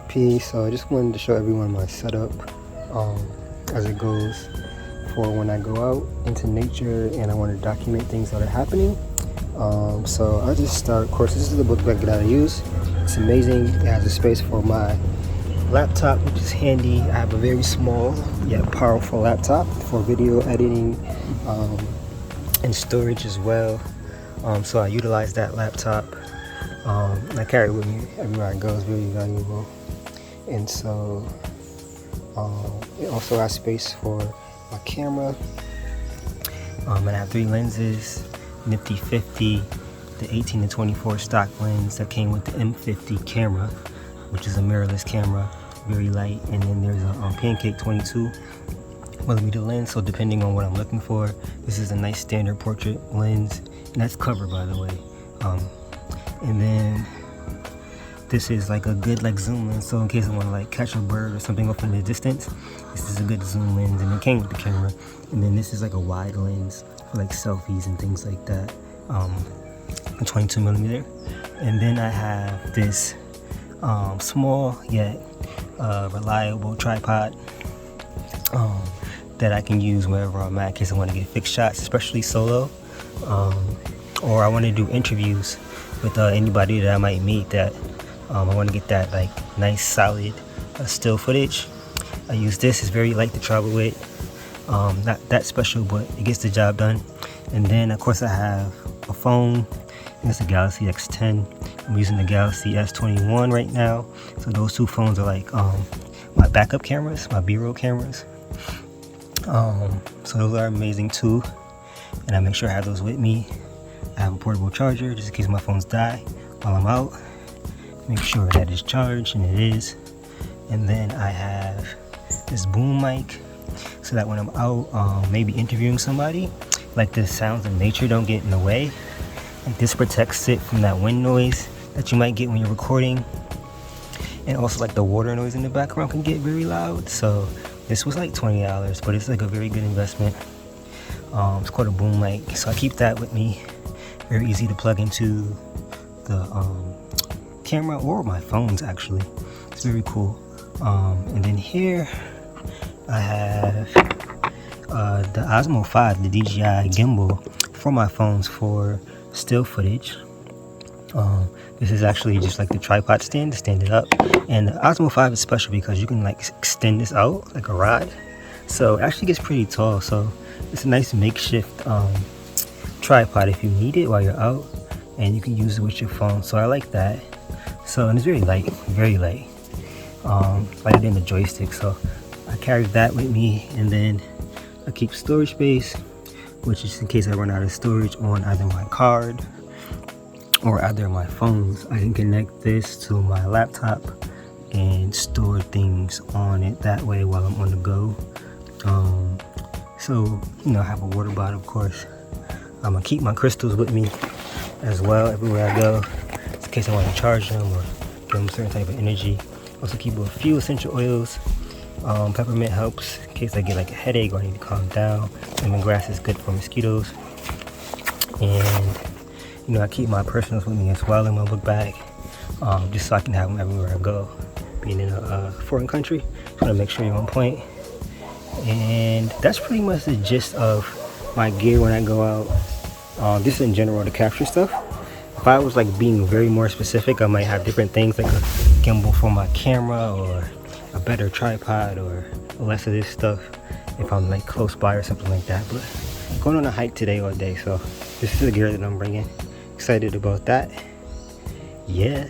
Peace. So I just wanted to show everyone my setup as it goes for when I go out into nature and I want to document things that are happening. So I'll just start. Of course, this is the book bag that I use. It's amazing. It has a space for my laptop, which is handy. I have a very small yet powerful laptop for video editing and storage as well. So I utilize that laptop. I carry it with me everywhere I go. It's very valuable. And so it also has space for my camera. And I have 3 lenses, nifty 50, the 18 to 24 stock lens that came with the M50 camera, which is a mirrorless camera, very light. And then there's a Pancake 22mm lens, so depending on what I'm looking for. This is a nice standard portrait lens, and that's covered, by the way. And then this is like a good zoom lens, so in case I want to catch a bird or something off in the distance, this is a good zoom lens, and it came with the camera. And then this is like a wide lens for selfies and things like that, a 22mm. And then I have this small yet reliable tripod that I can use wherever I'm at in case I want to get fixed shots, especially solo, or I want to do interviews with anybody that I might meet that I want to get that nice solid still footage. I use this. It's very light to travel with, not that special, but it gets the job done. And then of course I have a phone. It's a Galaxy X10. I'm using the Galaxy S21 right now, so those 2 phones are my backup cameras, my B-roll cameras. So those are amazing too, and I make sure I have those with me. I have a portable charger just in case my phones die while I'm out. Make sure that it's charged, and it is. And then I have this boom mic so that when I'm out maybe interviewing somebody, the sounds of nature don't get in the way. This protects it from that wind noise that you might get when you're recording, and also the water noise in the background can get very loud. So this was $20, but it's a very good investment. It's called a boom mic, so I keep that with me. Very easy to plug into the camera or my phones, actually. It's very cool. And then here I have the Osmo 5, the DJI Gimbal for my phones for still footage. This is actually just the tripod stand to stand it up. And the Osmo 5 is special because you can extend this out like a rod, so it actually gets pretty tall. So it's a nice makeshift tripod if you need it while you're out, and you can use it with your phone. So I like that. So, and it's very light, lighter than the joystick. So I carry that with me, and then I keep storage space, which is in case I run out of storage on either my card or either my phones. I can connect this to my laptop and store things on it that way while I'm on the go. So I have a water bottle, of course. I'm gonna keep my crystals with me as well everywhere I go, in case I want to charge them or give them a certain type of energy. Also keep a few essential oils. Peppermint helps in case I get a headache or I need to calm down. Lemongrass is good for mosquitoes. And I keep my personals with me as well in my book bag, just so I can have them everywhere I go. Being in a foreign country, just want to make sure you're on point. And that's pretty much the gist of my gear when I go out. Just in general to capture stuff. If I was being very more specific, I might have different things, like a gimbal for my camera or a better tripod or less of this stuff if I'm close by or something like that. But going on a hike today all day, so this is the gear that I'm bringing. Excited about that. Yeah.